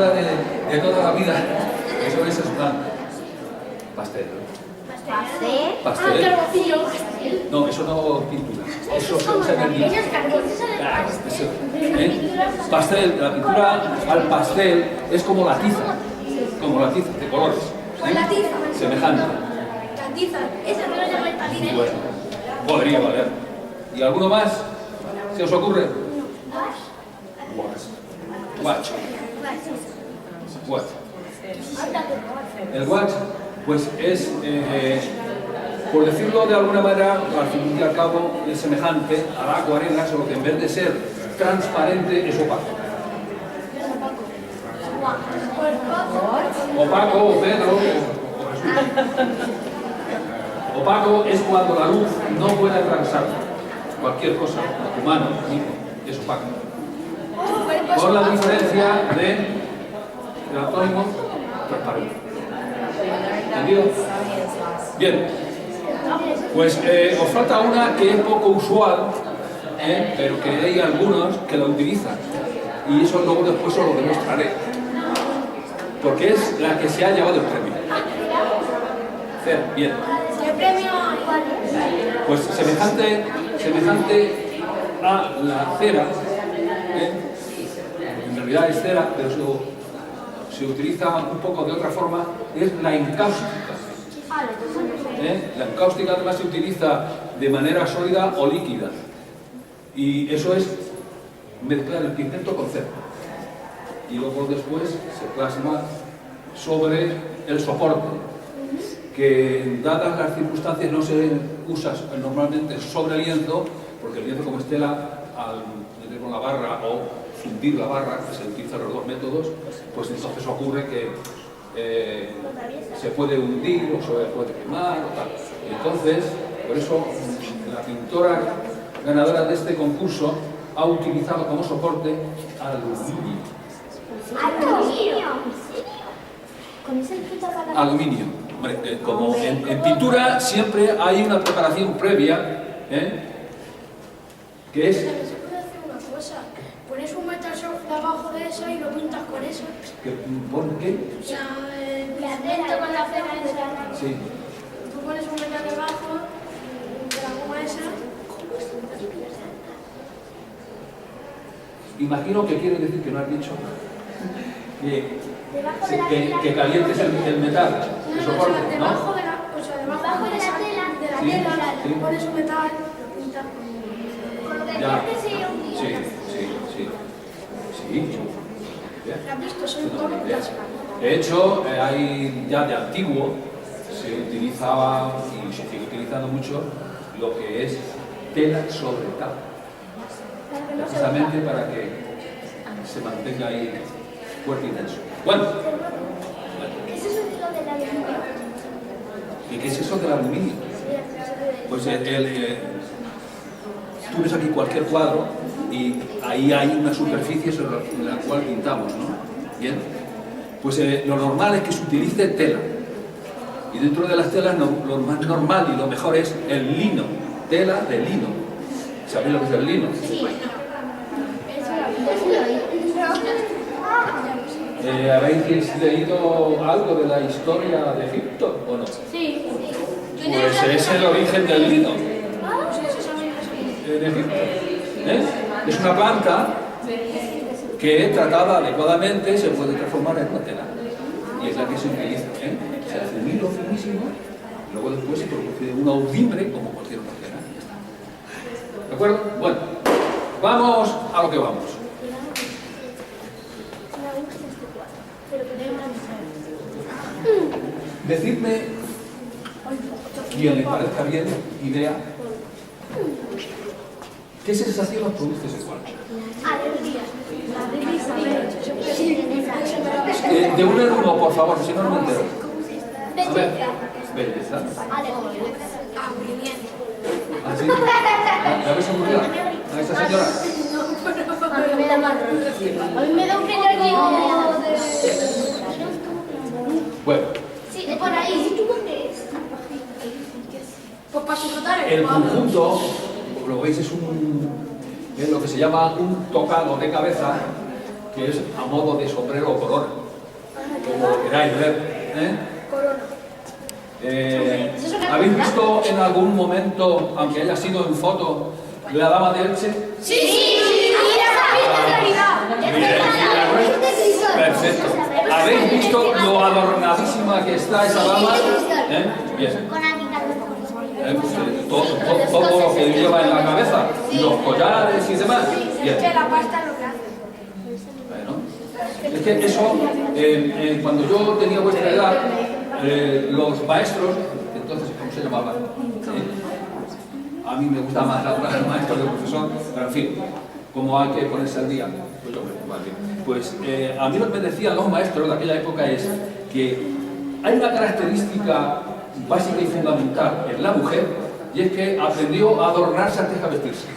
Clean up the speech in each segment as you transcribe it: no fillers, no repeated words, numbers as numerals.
pintura de toda la vida. Eso es pan. Pastel. ¿Pastel? Pastel. Pastel. No, eso no es pintura. Eso se usa en el día. Claro, eso. Pastel, la pintura al pastel es como la tiza. Como la tiza, de colores. La tiza. Semejante. La tiza. Esa no la llaman palina. Bueno, podría valer. ¿Y alguno más? ¿Se os ocurre? Watch. Watch. El watch, pues es, por decirlo de alguna manera, al fin y al cabo, es semejante a la acuarela, solo que en vez de ser transparente es opaco. Opaco o Pedro. Opaco es cuando la luz no puede atravesar cualquier cosa, humano, es opaco. Por la diferencia del antónimo transparente. ¿Entendido? Bien. Pues os falta una que es poco usual, pero que hay algunos que la utilizan. Y eso luego después os lo demostraré. Porque es la que se ha llevado el premio. Bien. ¿Qué premio? Pues semejante a la cera, en realidad es cera, pero se utiliza un poco de otra forma, es la encáustica. La encáustica además se utiliza de manera sólida o líquida. Y eso es mezclar el pigmento con cera. Y luego después se plasma sobre el soporte, que dadas las circunstancias no se usa normalmente sobre el lienzo, porque el lienzo como estela, al meter con la barra o fundir la barra, que se utilizan los dos métodos, pues entonces ocurre que se puede hundir o se puede quemar o tal. Entonces, por eso la pintora ganadora de este concurso ha utilizado como soporte aluminio. Aluminio. Como en pintura siempre hay una preparación previa, que es... Se puede hacer una cosa. Pones un metal debajo de eso y lo pintas con eso. ¿Por qué? O sea, el pigmento con la cera esa. Sí. Tú pones un metal debajo de la goma esa. Imagino que quiere decir que no has dicho que calientes el metal, el soporte, ¿no? Debajo de la tela, Sí. pones un metal, lo pintas con... Ya. Sí. ¿Lo has visto? Son tónicas. De hecho, hay ya de antiguo, se utilizaba y se sigue utilizando mucho lo que es tela sobre cal, precisamente para que se mantenga ahí fuerte y denso. Bueno. ¿Qué es eso de lo del aluminio? ¿Y qué es eso del aluminio? Pues tú ves aquí cualquier cuadro y ahí hay una superficie sobre la cual pintamos, ¿no? Bien. Pues lo normal es que se utilice tela. Y dentro de las telas lo más normal y lo mejor es el lino, tela de lino. ¿Sabéis lo que es el lino? Sí. ¿Habéis leído algo de la historia de Egipto o no? Sí. Pues es el origen del lino en Egipto. Es una planta que tratada adecuadamente se puede transformar en una tela. Y es la que se utiliza. Se hace un hilo finísimo, luego después se produce una urdimbre como cualquier otra tela. Y ya está. ¿De acuerdo? Bueno, vamos a lo que vamos. Decidme, quien le parezca bien, idea, ¿qué sensación os produce ese cuadro? De uno en uno, por favor, si no, no me entero. A ver, belleza. ¿Ah, sí? ¿La ves aburrida? ¿A esa señora? A mí me da mal. A mí me da un pequeño de... Bueno. Sí, de por ahí. ¿Tú dónde es? Pues para sujetar El conjunto, como lo veis, es lo que se llama un tocado de cabeza, que es a modo de sombrero o corona, como lo queráis ver. ¿Habéis visto en algún momento, aunque haya sido en foto, la dama de Elche? Sí. Perfecto. ¿Habéis visto lo adornadísima que está esa dama? Bien. Todo lo que lleva en la cabeza, los collares y demás. Bien. Que la pasta lo que hace. Bueno, es que eso, cuando yo tenía vuestra edad, los maestros, entonces, ¿cómo se llamaban? A mí me gusta más hablar de maestro que de profesor, pero en fin, como hay que ponerse al día, pues yo me pongo al día. Pues a mí lo que me decían los maestros de aquella época es que hay una característica básica y fundamental en la mujer, y es que aprendió a adornarse antes de vestirse.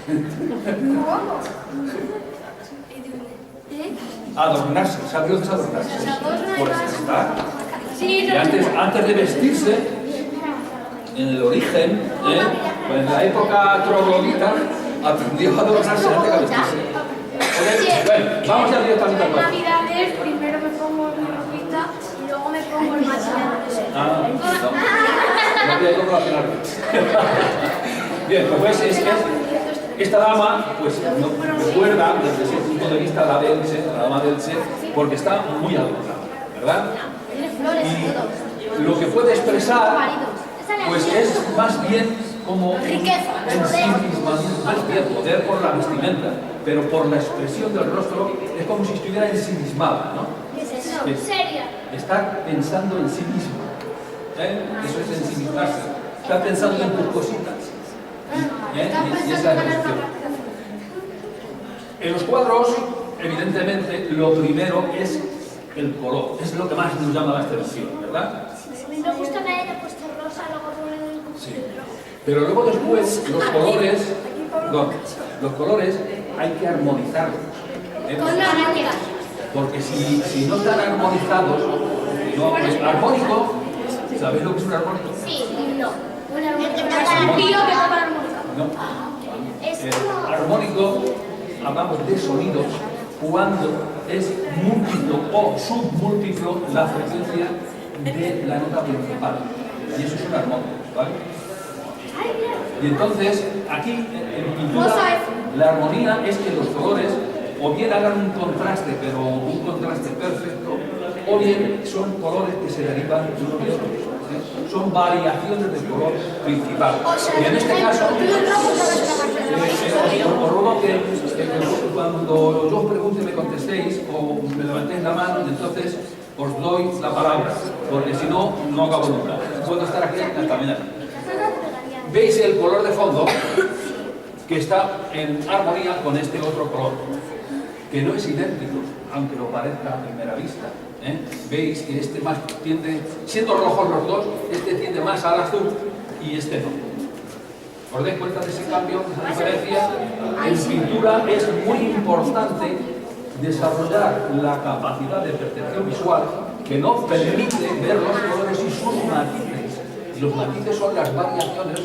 Adornarse, ¿sabes lo que es adornarse? Pues está. Y antes de vestirse, en el origen, pues en la época troglodita, aprendió a adornarse antes de vestirse. Bueno, vamos ya directamente al cuadro. En Navidades primero me pongo mi ropita y luego me pongo el maquillado. No te digo relacionar. Bien, pues esta dama, pues nos recuerda desde ese punto de vista la dama de Elche, porque está muy adornada, ¿verdad? Y lo que puede expresar, pues es más bien como más bien poder por la vestimenta, pero por la expresión del rostro es como si estuviera ensimismada, ¿no? ¿Qué es eso? ¿Seria? Está pensando en sí mismo, eso es ensimismarse, está pensando en tus cositas. Y esa es la cuestión. En los cuadros, evidentemente, lo primero es el color, es lo que más nos llama la atención, ¿verdad? Me gusta que haya puesto rosa, luego sí. Pero luego después los colores hay que armonizarlos. Con la armónica. Porque si no están armonizados, armónico, ¿sabéis lo que es un armónico? Sí, no. Un armónico. No. Armónico, hablamos de sonidos cuando es múltiplo o submúltiplo la frecuencia de la nota principal. Y eso es un armónico, ¿vale? Y entonces, aquí en pintura, la armonía es que los colores o bien hagan un contraste, pero un contraste perfecto, o bien son colores que se derivan de uno de otro. Son variaciones del color principal. Y en este caso, os ruego que cuando yo os pregunte me contestéis o me levantéis la mano y entonces os doy la palabra, porque si no, no acabo nunca. Puedo estar aquí hasta mañana. ¿Veis el color de fondo que está en armonía con este otro color? Que no es idéntico, aunque lo parezca a primera vista. Veis que este más tiende, siendo rojos los dos, este tiende más al azul y este no. ¿Os dais cuenta de ese cambio, de esa diferencia? En pintura es muy importante desarrollar la capacidad de percepción visual que nos permite ver los colores y sus matices. Y los matices son las variaciones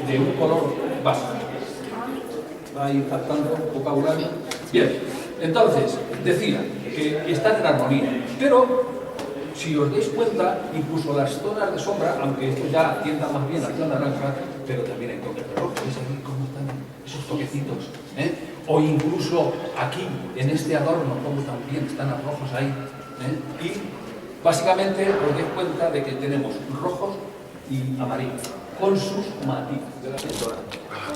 de un color básico. Va a ir captando vocabulario. Bien, entonces, decía que están en armonía, pero si os dais cuenta, incluso las zonas de sombra, aunque esto ya tienda más bien hacia naranja, pero también hay toques de rojo. ¿Veis aquí cómo están esos toquecitos? O incluso aquí, en este adorno, como también están los rojos ahí. Y básicamente os dais cuenta de que tenemos rojos y amarillos, con sus matices de la pintura.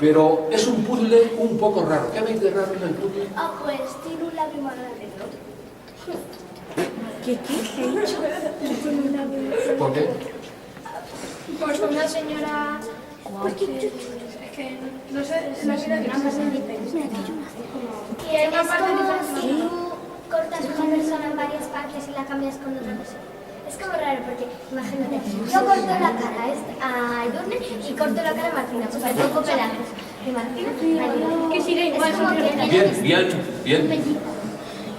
Pero es un puzzle un poco raro. ¿Qué veis de raro en el puzzle? Pues tiene un labio más grande. ¿Qué he dicho? ¿Por qué? Pues una señora... Es que no sé, es la vida de una casa diferente. Y es como si tú cortas una persona en varias partes y la cambias con otra persona. Es como raro porque, imagínate, yo corto la cara a Edurne y corto la cara a Martina, pues hay poco pedazos. Y Martina, a Edurne. Que sigue igual. Bien.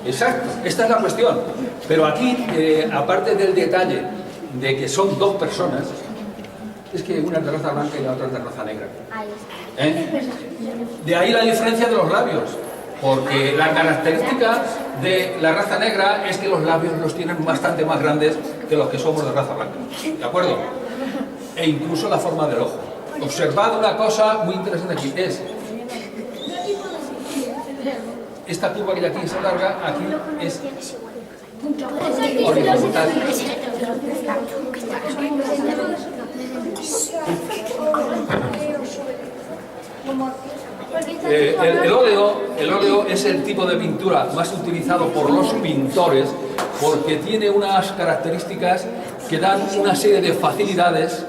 Exacto, esta es la cuestión. Pero aquí, aparte del detalle de que son dos personas, es que una es de raza blanca y la otra es de raza negra. Ahí está. De ahí la diferencia de los labios. porque la característica de la raza negra es que los labios los tienen bastante más grandes que los que somos de raza blanca, ¿de acuerdo? E incluso la forma del ojo. Observad una cosa muy interesante aquí, es esta curva que aquí es larga, aquí es horizontal. El óleo es el tipo de pintura más utilizado por los pintores porque tiene unas características que dan una serie de facilidades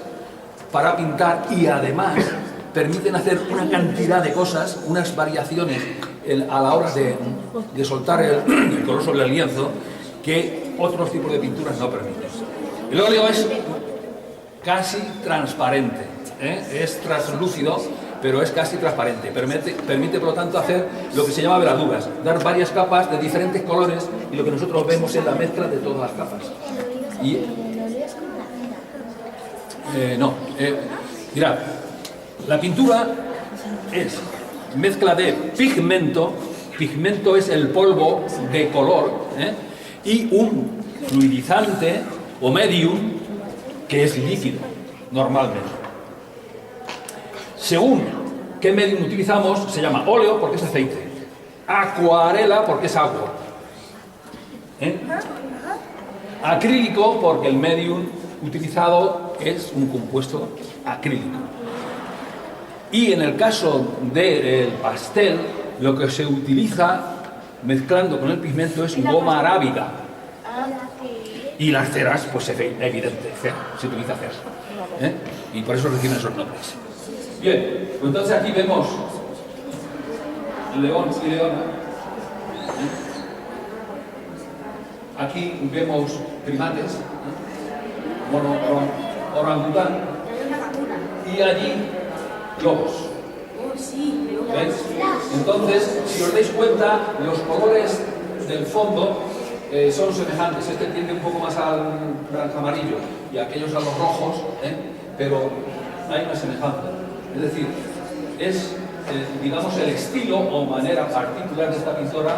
para pintar y además permiten hacer una cantidad de cosas, unas variaciones a la hora de soltar el color sobre el lienzo que otros tipos de pinturas no permiten. El óleo es casi transparente, es translúcido, pero es casi transparente. Permite, por lo tanto, hacer lo que se llama veladuras, dar varias capas de diferentes colores y lo que nosotros vemos es la mezcla de todas las capas. Y, mirad, la pintura es mezcla de pigmento es el polvo de color, y un fluidizante o medium que es líquido, normalmente. Según qué medium utilizamos, se llama óleo porque es aceite, acuarela porque es agua, acrílico porque el medium utilizado es un compuesto acrílico. Y en el caso del pastel, lo que se utiliza mezclando con el pigmento es goma arábiga. Y las ceras, pues es evidente, se utiliza cera. Y por eso reciben esos nombres. Bien, pues entonces aquí vemos león y leona. Aquí vemos primates, mono, orangután, y allí lobos. ¿Veis? Entonces, si os dais cuenta, los colores del fondo son semejantes. Este tiende un poco más al naranja amarillo y aquellos a los rojos, pero hay una semejanza. Es decir, es, digamos, el estilo o manera particular de esta pintora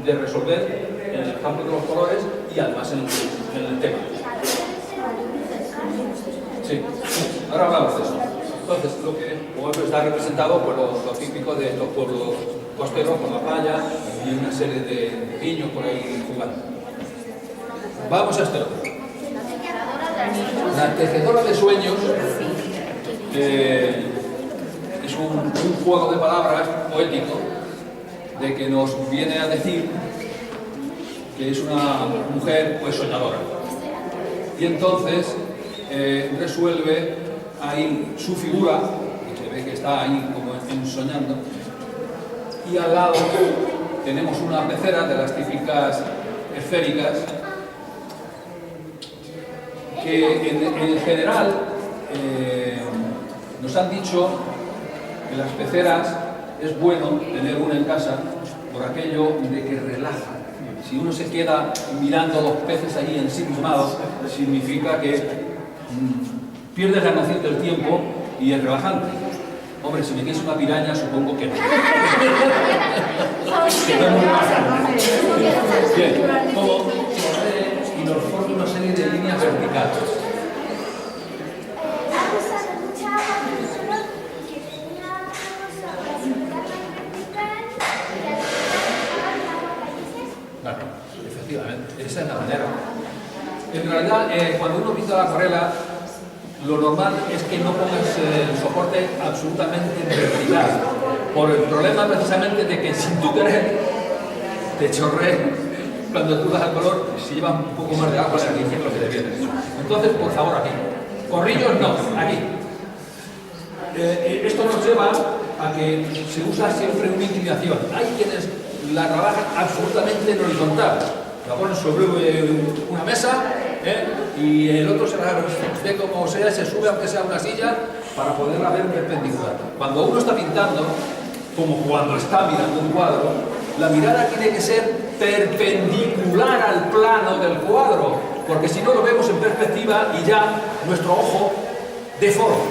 de resolver en el campo de los colores y además en el tema. Sí, ahora hablamos de eso. Entonces, lo que está representado por lo típico de los pueblos costeros, por la playa y una serie de niños por ahí jugando. Vamos a este otro. La tejedora de sueños es un juego de palabras poético de que nos viene a decir que es una mujer pues soñadora. Y entonces resuelve ahí su figura, que se ve que está ahí como ensoñando, y al lado tenemos una pecera de las típicas esféricas que en general nos han dicho que las peceras es bueno tener una en casa por aquello de que relaja. Si uno se queda mirando los peces ahí ensimismados, significa que pierdes la noción del tiempo y es relajante. Hombre, si me quieres una piraña, supongo que no. Bien, como y nos forma una serie de líneas verticales. Claro, efectivamente, esa es la manera. En realidad, cuando uno pinta la acuarela, lo normal es que no pongas el soporte absolutamente vertical, por el problema precisamente de que sin tu querer te chorree cuando tú das el color, si lleva un poco más de agua, aquí es lo que te viene. Entonces, por favor, aquí. Corrillos no, aquí. Esto nos lleva a que se usa siempre una inclinación. Hay quienes la trabajan absolutamente en horizontal. La ponen sobre una mesa, y el otro se la ve como sea, se sube aunque sea una silla para poderla ver perpendicular. Cuando uno está pintando, como cuando está mirando un cuadro, la mirada tiene que ser perpendicular al plano del cuadro, porque si no lo vemos en perspectiva y ya nuestro ojo deforma.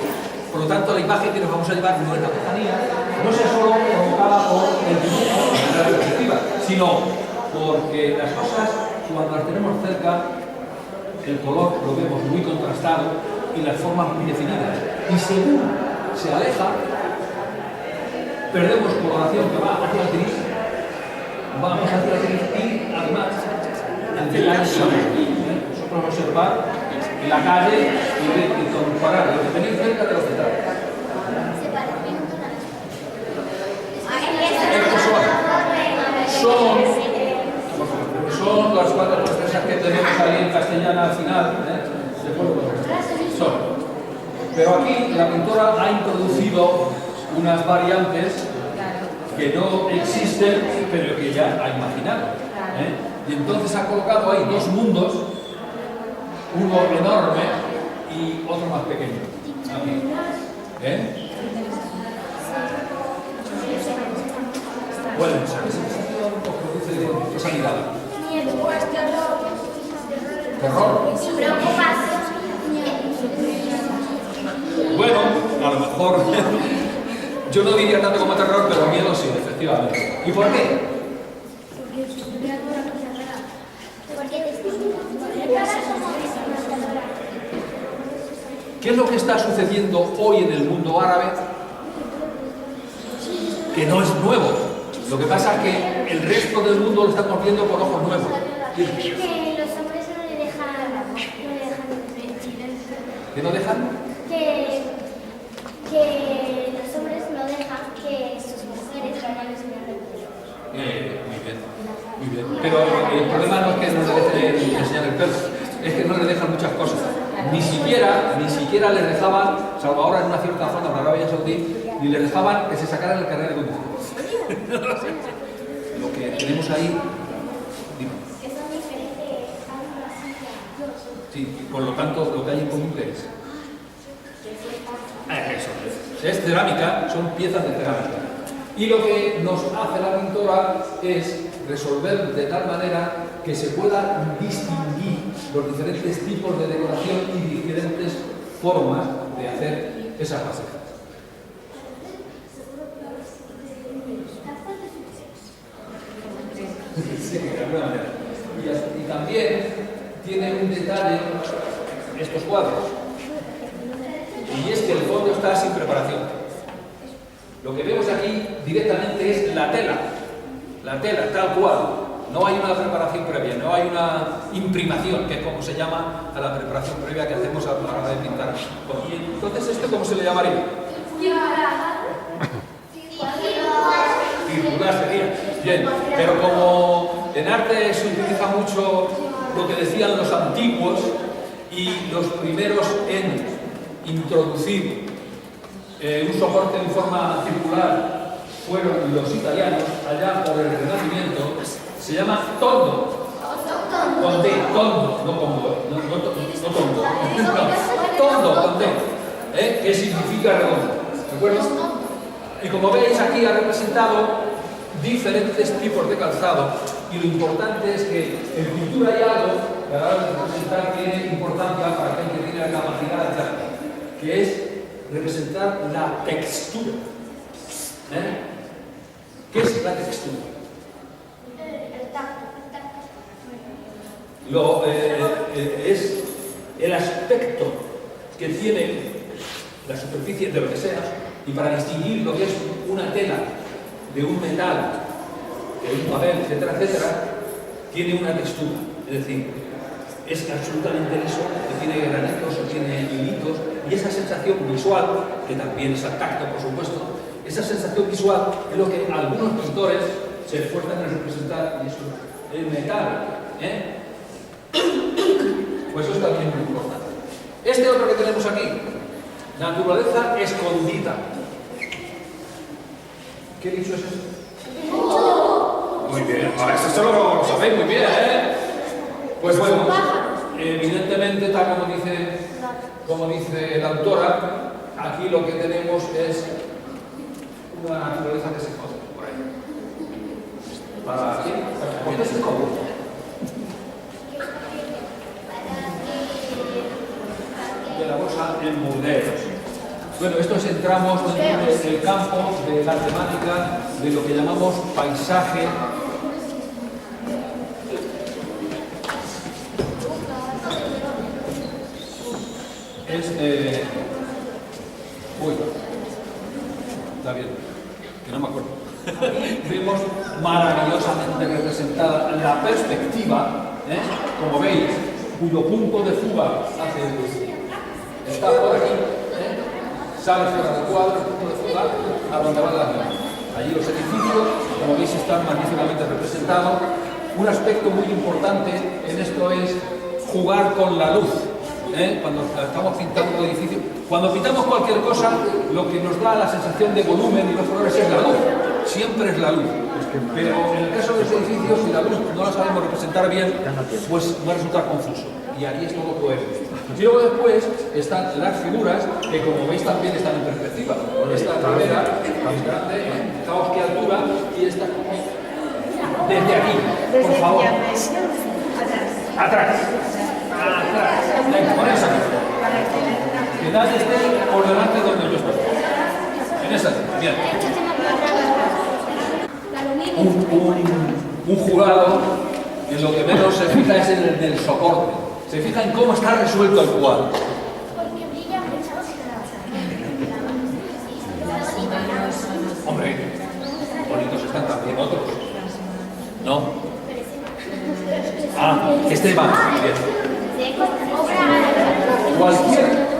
Por lo tanto, la imagen que nos vamos a llevar, nuestra artesanía, no sea solo provocada por el dibujo, sino porque las cosas, cuando las tenemos cerca, el color lo vemos muy contrastado y las formas muy definidas. Y según se aleja, perdemos coloración que va hacia el gris, vamos hacia el gris y además el detalle nosotros observar en la calle y comparar lo que tenéis cerca de los detalles. Estos son las cuatro expresiones que tenemos ahí en castellana al final, pero aquí la pintora ha introducido unas variantes que no existen, pero que ya ha imaginado. Y entonces ha colocado ahí dos mundos, uno enorme y otro más pequeño. Bueno, esa mirada. Terror. Bueno, a lo mejor yo no diría tanto como terror, pero miedo sí, efectivamente. ¿Y por qué? ¿Qué es lo que está sucediendo hoy en el mundo árabe? Que no es nuevo. Lo que pasa es que el resto del mundo lo estamos viendo con ojos nuevos. Que los hombres no le dejan ¿Que no dejan? Que los hombres no dejan que sus mujeres vayan a enseñar muy bien. Pero el problema no es que no le dejen enseñar el pelo, es que no le dejan muchas cosas. Ni siquiera les dejaban, salvo ahora en una cierta zona de Arabia Saudí, ni les dejaban que se sacaran el carnet de conducir. Lo que tenemos ahí, dime. Que son diferentes a una silla. Sí, por lo tanto, lo que hay en común es. Eso es cerámica, son piezas de cerámica. Y lo que nos hace la pintora es resolver de tal manera que se pueda distinguir los diferentes tipos de decoración y diferentes formas de hacer esas vasijas. Sí, de alguna manera. Y también tiene un detalle estos cuadros, y es que el fondo está sin preparación. Lo que vemos aquí directamente es la tela tal cual. No hay una preparación previa, no hay una imprimación, que es como se llama a la preparación previa que hacemos a la hora de pintar. Entonces, ¿esto cómo se le llamaría? Circular sería. Bien, pero como en arte se utiliza mucho lo que decían los antiguos y los primeros en introducir un soporte en forma circular fueron los italianos, allá por el Renacimiento, se llama tondo. Con D, tondo, no con D, no tondo. Tondo, con D, que significa redondo. ¿De acuerdo? Y como veis, aquí ha representado diferentes tipos de calzado, y lo importante es que en pintura hay algo que a la hora de representar tiene importancia para aquel que tiene la capacidad de hacerlo, que es representar la textura. ¿Qué es la textura? Es el aspecto que tiene la superficie de lo que sea, y para distinguir lo que es una tela de un metal, de un papel, etcétera, etcétera, tiene una textura. Es decir, es absolutamente liso, que tiene granitos o tiene hilitos, y esa sensación visual, que también es al tacto, por supuesto, esa sensación visual es lo que algunos pintores se esfuerzan en representar, y eso, el metal, pues eso es también muy importante. Este otro que tenemos aquí, naturaleza escondida. ¿Qué dicho es eso? Muy bien, eso lo sabéis muy bien, Pues bueno, evidentemente, tal como dice la autora, aquí lo que tenemos es una naturaleza que se esconde por ahí. ¿Para qué? ¿Por qué se esconde? De la bolsa en Burdeos. Bueno, estos entramos en el campo de la temática de lo que llamamos paisaje es... Uy, está bien, que no me acuerdo. Vemos maravillosamente representada la perspectiva, como veis, cuyo punto de fuga está por aquí, sale fuera del cuadro, el punto de fuga, a donde va la luz. Allí los edificios, como veis, están magníficamente representados. Un aspecto muy importante en esto es jugar con la luz. Cuando estamos pintando un edificio, cuando pintamos cualquier cosa, lo que nos da la sensación de volumen y los colores es la luz. Siempre es la luz. Pero en el caso de los edificios, si la luz no la sabemos representar bien, pues va a resultar confuso. Y ahí es todo coherente. Y luego después están las figuras, que como veis también están en perspectiva. Esta primera es grande, fijaos qué altura, y esta desde aquí, por favor. Atrás. Por esa. Que nadie esté por delante donde yo estoy. En esa. Bien. Un jurado en lo que menos se fija es en el del soporte. Se fija en cómo está resuelto el cuadro. Hombre, bonitos están también otros. ¿No? Esteban. Bien.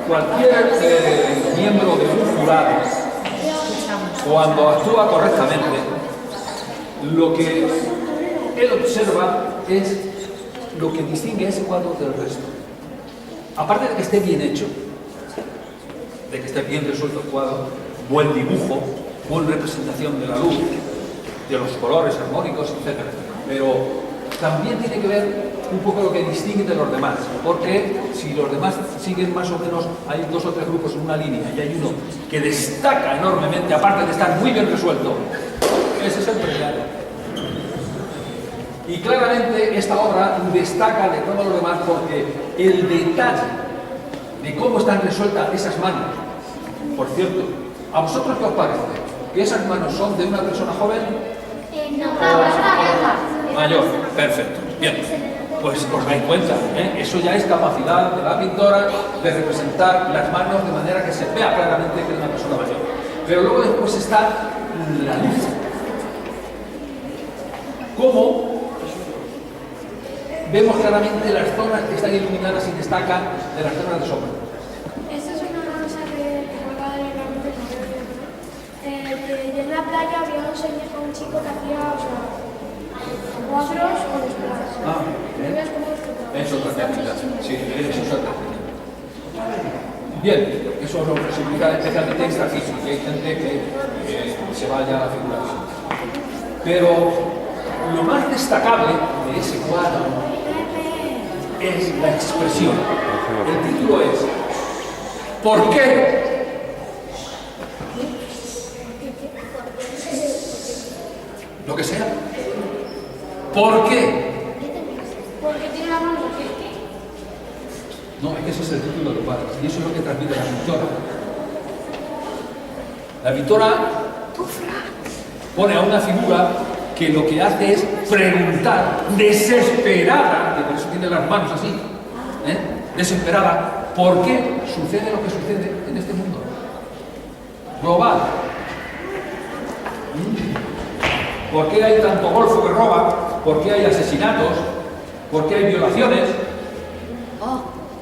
Cualquier miembro de un jurado, cuando actúa correctamente, lo que él observa es lo que distingue ese cuadro del resto. Aparte de que esté bien hecho, de que esté bien resuelto el cuadro, buen dibujo, buena representación de la luz, de los colores armónicos, etc. Pero también tiene que ver un poco lo que distingue de los demás, porque si los demás siguen más o menos, hay dos o tres grupos en una línea y hay uno que destaca enormemente, aparte de estar muy bien resuelto, ese es el premiado. Y claramente esta obra destaca de todos los demás porque el detalle de cómo están resueltas esas manos. Por cierto, ¿a vosotros qué os parece? ¿Que esas manos son de una persona joven? Mayor, perfecto. Bien, pues os dais cuenta, eso ya es capacidad de la pintora de representar las manos de manera que se vea claramente que es una persona mayor. Pero luego después está la luz. ¿Cómo? Vemos claramente las zonas que están iluminadas y destacan de las zonas de sombra. Esto es una cosa que colgaba en la en la playa había un chico que hacía cuadros con espadas. Es otra técnica. Sí, eso es otra técnica. Bien, eso lo significa especialmente extrafísico, que hay gente que se vaya a la figuración. Pero lo más destacable de ese cuadro es la expresión. El título es ¿por qué? Lo que sea. ¿Por qué? Porque tiene la mano. No, es que ese es el título del cuadro y eso es lo que transmite la pintora. La pintora pone a una figura que lo que hace es preguntar, desesperada, que por eso tiene las manos así, desesperada, ¿por qué sucede lo que sucede en este mundo? Global. ¿Por qué hay tanto golfo que roba? ¿Por qué hay asesinatos? ¿Por qué hay violaciones?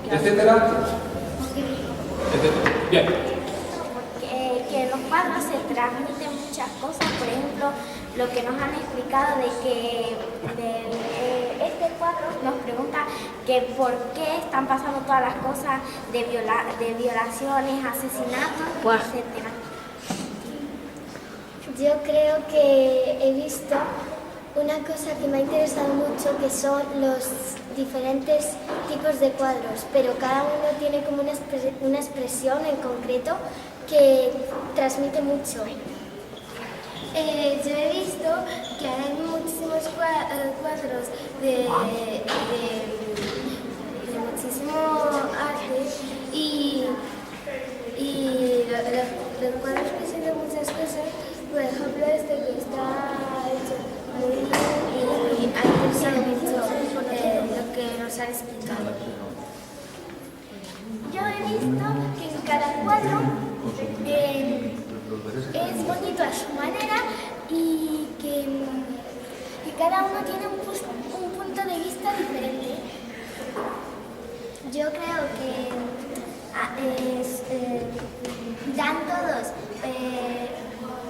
Etcétera. Etcétera. Bien. Que los cuadros se transmiten muchas cosas, por ejemplo, lo que nos han explicado de que este cuadro nos pregunta que por qué están pasando todas las cosas de violaciones, asesinatos, etc. Yo creo que he visto una cosa que me ha interesado mucho, que son los diferentes tipos de cuadros, pero cada uno tiene como una expresión en concreto que transmite mucho. Yo he visto que hay muchísimos cuadros de muchísimo arte y los cuadros que son de muchas cosas, por ejemplo este que está hecho muy bien y ha interesado mucho lo que nos han explicado. Yo he visto cada uno tiene un punto de vista diferente. Yo creo que dan todos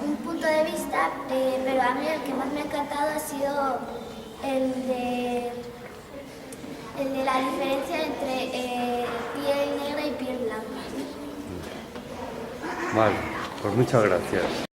un punto de vista, pero a mí el que más me ha encantado ha sido el de la diferencia entre piel negra y piel blanca. Vale, pues muchas gracias.